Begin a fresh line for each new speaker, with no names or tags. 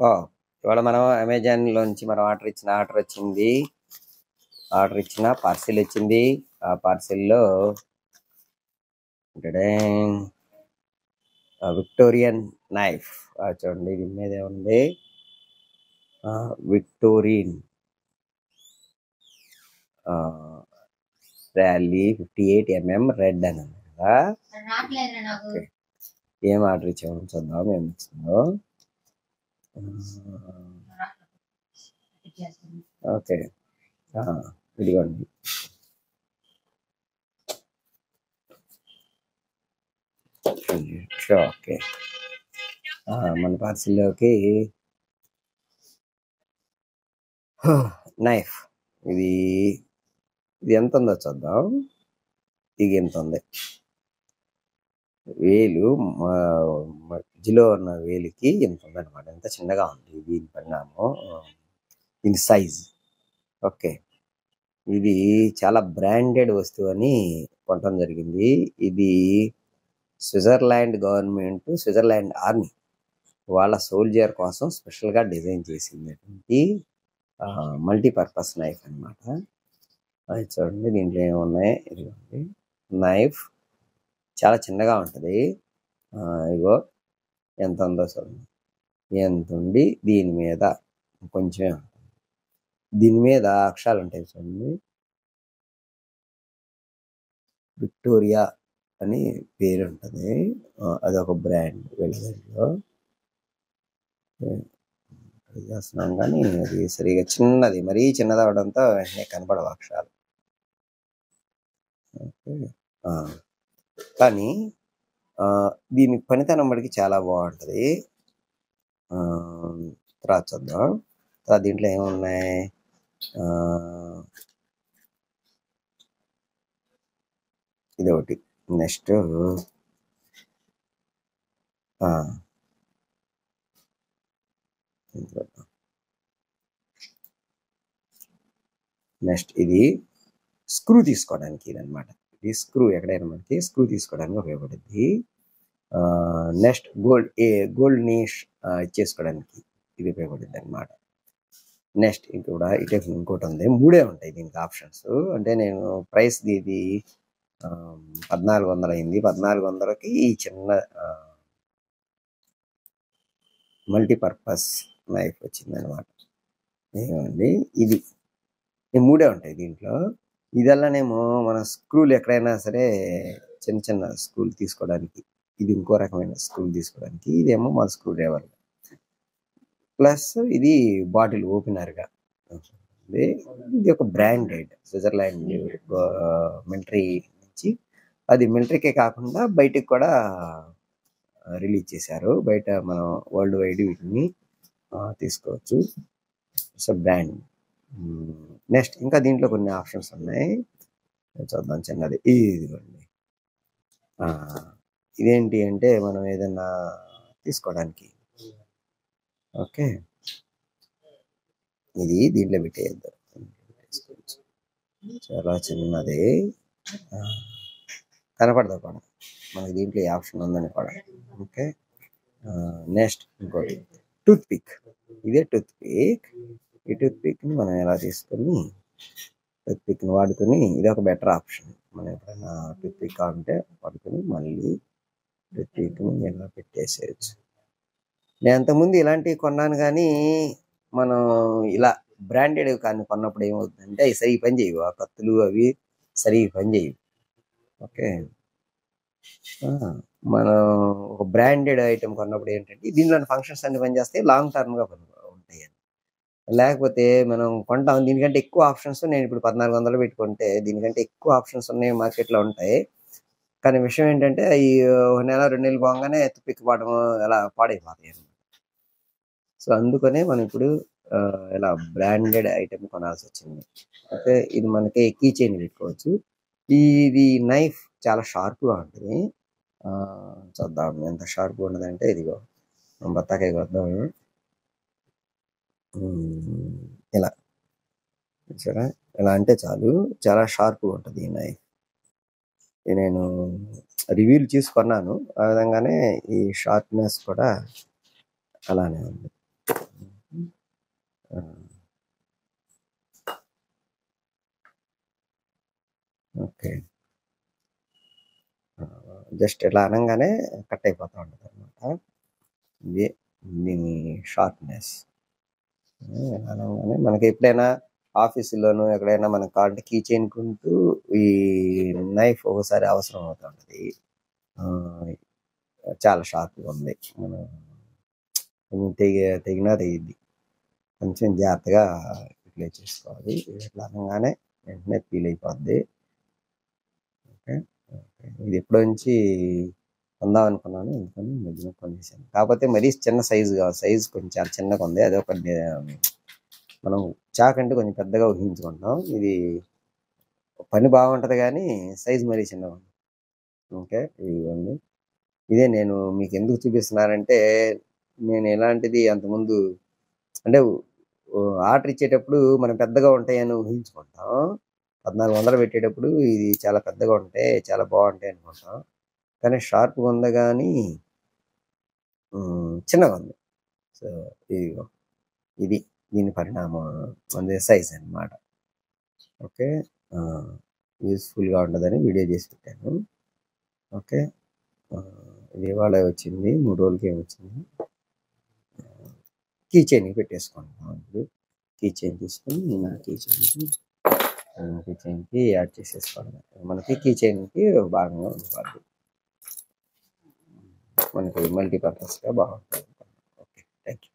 ఓ ఇవాళ మనం అమెజాన్లోంచి మనం ఆర్డర్ వచ్చింది. ఆర్డర్ ఇచ్చిన పార్సిల్ వచ్చింది. ఆ పార్సిల్లో విక్టోరియన్ నైఫ్ చూడండి. దీని మీద ఏముంది? విక్టోరియన్ ర్యాలీ 58mm రెడ్ అని ఉంది కదా. ఓకే, ఏం ఆర్డర్ ఇచ్చామని చూద్దాం ఏమి ఇచ్చిందో. ఓకే, ఇదిగోండి. ఓకే, మన పార్సిల్లోకి నైఫ్. ఇది ఎంత ఉందో చూద్దాం. ఇది ఎంత ఉంది? వేలు మధ్యలో ఉన్న వేలికి ఎంత ఉందన్నమాట. ఎంత చిన్నగా ఉంది దీని పరిణామం, దీని సైజ్. ఓకే, ఇది చాలా బ్రాండెడ్ వస్తువు అని కొనడం జరిగింది. ఇది స్విట్జర్లాండ్ గవర్నమెంట్, స్విట్జర్లాండ్ ఆర్మీ వాళ్ళ సోల్జర్ కోసం స్పెషల్గా డిజైన్ చేసినటువంటి మల్టీపర్పస్ నైఫ్ అన్నమాట. అది చూడండి, దీంట్లో ఏమున్నాయి. ఇదిగోండి నైఫ్, చాలా చిన్నగా ఉంటుంది. ఇగో ఎంత ఉందో చూడండి. ఎంత ఉండి దీని మీద కొంచెమే ఉంటుంది. దీని మీద అక్షరాలు ఉంటాయి చూడండి. విక్టోరియా అని పేరు ఉంటుంది. అదొక బ్రాండ్ వెళ్ళలో చేస్తున్నాం, కానీ అది సరిగా చిన్నది, మరీ చిన్నది అవడంతో వెంటనే కనపడవు అక్షరాలు. కానీ దీని పనితనం బడికి చాలా బాగుంటుంది. తర్వాత చూద్దాం. తర్వాత దీంట్లో ఏమున్నాయి? ఇది ఒకటి. నెక్స్ట్ ఇది స్క్రూ తీసుకోవడానికి. ఇది అనమాట. ఈ స్క్రూ ఎక్కడైనా మనకి స్క్రూ తీసుకోవడానికి ఉపయోగపడుద్ది. నెక్స్ట్ గోల్డ్ నీష్ చేసుకోవడానికి ఇది ఉపయోగపడుద్ది అనమాట. నెక్స్ట్ కూడా ఇటే ఇంకోటి ఉంది. 3 ఉంటాయి దీనికి ఆప్షన్స్. అంటే నేను ప్రైస్ ఇది 1400 అయింది. 1400కి ఈ చిన్న మల్టీపర్పస్ నైఫ్ వచ్చింది అనమాట. ఏమండి, ఇది 3 ఉంటాయి దీంట్లో. ఇదల్లానేమో మన స్క్రూలు ఎక్కడైనా సరే చిన్న చిన్న స్క్రూలు తీసుకోవడానికి, ఇది ఇంకో రకమైన స్క్రూలు తీసుకోవడానికి. ఇదేమో మన స్క్రూ డ్రైవర్. ప్లస్ ఇది బాటిల్ ఓపెనర్గా. ఇది ఒక బ్రాండెడ్ స్విట్జర్లాండ్ మిలిటరీ నుంచి. అది మిలిటరీకే కాకుండా బయటికి కూడా రిలీజ్ చేశారు. బయట మనం వరల్డ్ వైడ్ వీటిని తీసుకోవచ్చు. It's brand. నెక్స్ట్ ఇంకా దీంట్లో కొన్ని ఆప్షన్స్ ఉన్నాయి, చూద్దాం. చిన్నది ఇదిగోండి. ఇదేంటి అంటే మనం ఏదైనా తీసుకోవడానికి. ఓకే, ఇది దీంట్లో పెట్టేద్దాం. చాలా చిన్నది, కనపడదు కూడా మనకి దీంట్లో ఈ ఆప్షన్ ఉందని కూడా. ఓకే, నెక్స్ట్ ఇంకోటి టూత్ పిక్. ఇదే టూత్ పిక్. ఈ టూత్ పిక్ని మనం ఎలా తీసుకొని టూత్ పిక్ని వాడుకొని, ఇది ఒక బెటర్ ఆప్షన్. మనం ఎప్పుడైనా టూత్ పిక్ కావాలంటే వాడుకొని మళ్ళీ టూత్ పిక్ని ఎలా పెట్టేసేయచ్చు. నేను అంతకుముందు ఇలాంటివి కొన్నాను, కానీ మనం ఇలా బ్రాండెడ్ కానీ కొన్నప్పుడు ఏమవుతుందంటే అవి సరిగ్గా పని చేయవు. ఆ కత్తులు అవి సరిగ్గా పని చేయవు. ఓకే, మనం ఒక బ్రాండెడ్ ఐటెం కొన్నప్పుడు ఏంటంటే దీనిలోని ఫంక్షన్స్ అన్ని పనిచేస్తాయి, లాంగ్ టర్మ్గా ఉంటాయి. లేకపోతే మనం కొంటాం, దీనికంటే ఎక్కువ ఆప్షన్స్. నేను ఇప్పుడు 1400 పెట్టుకుంటే దీనికంటే ఎక్కువ ఆప్షన్స్ ఉన్నాయి, మార్కెట్లో ఉంటాయి. కానీ విషయం ఏంటంటే ఈ 1 నెల 2 నెలలు పోగానే పిక్కుపడడం ఎలా పాడైపోతాయి. సో అందుకనే మనం ఇప్పుడు ఇలా బ్రాండెడ్ ఐటెం కొనాల్సి వచ్చింది. అయితే ఇది మనకి కీ చైన్ పెట్టుకోవచ్చు. ఇది నైఫ్ చాలా షార్ప్గా ఉంటుంది. చూద్దాం ఎంత షార్ప్గా ఉన్నదంటే, ఇదిగో బత్తాకాయ కొద్దాం. ఇలా చూసారా, ఇలా అంటే చాలు, చాలా షార్ప్గా ఉంటుంది ఈ నైఫ్. నేను రివ్యూలు చూసుకున్నాను, ఆ విధంగానే ఈ షార్ప్నెస్ కూడా అలానే ఉంది. ఆ, ఓకే. జస్ట్ ఇలా అనంగానే కట్ అయిపోతూ ఉంటుంది అనమాట. ఇది దీని షార్ప్నెస్. ఇలా అనగానే మనకి ఎప్పుడైనా ఆఫీసులోను ఎక్కడైనా మనకు కావాలంటే కీ చైన్ కుంటూ ఈ నైఫ్ ఒకసారి అవసరం అవుతూ ఉంటుంది. ఆ, చాలా షార్ప్గా ఉంది. మనం తెగినా తెగిద్ది. కొంచెం జాగ్రత్తగా ఇట్లా చేసుకోవాలి. ఇట్లా అనగానే వెంటనే ఫీల్ అయిపోద్ది. ఓకే. ఓకే. ఇది ఎప్పటి నుంచి కొందాం అనుకున్నాను, ఎందుకని మధ్యలో కొనేసాను. కాకపోతే మరీ చిన్న సైజు కాదు, సైజు కొంచెం చాలా చిన్నగా ఉంది. అదే ఒక మనం చాక్ అంటే కొంచెం పెద్దగా ఊహించుకుంటాం. ఇది పని బాగుంటుంది కానీ సైజు మరీ చిన్నగా ఉంది. ఓకే. ఇదిగోండి. ఇదే నేను మీకు ఎందుకు చూపిస్తున్నానంటే, నేను ఎలాంటిది అంతకుముందు అంటే ఆర్డర్ ఇచ్చేటప్పుడు మనం పెద్దగా ఉంటాయని ఊహించుకుంటాం. 1400 పెట్టేటప్పుడు ఇది చాలా పెద్దగా ఉంటాయి, చాలా బాగుంటాయి అనుకుంటాం. కానీ షార్ప్గా ఉంది కానీ చిన్నగా ఉంది. సో ఇదిగో ఇది దీని పరిణామం, అదే సైజ్ అన్నమాట. ఓకే. యూస్ఫుల్గా ఉంటుందని వీడియో చేసి పెట్టాను. ఓకే. ఇది ఇవాళ వచ్చింది, 3 రోజులకి వచ్చింది. కీ చైన్కి పెట్టేసుకుంటాం. ఇప్పుడు కీ చైన్ తీసుకొని నా కీ చైన్కి యాడ్ చేసేసుకోవడం. మనకి కీ చైన్కి భాగంగా ఉండిపోద్ది. మనకి మల్టీపర్పస్గా బాగుంటుంది. ఓకే. Thank you.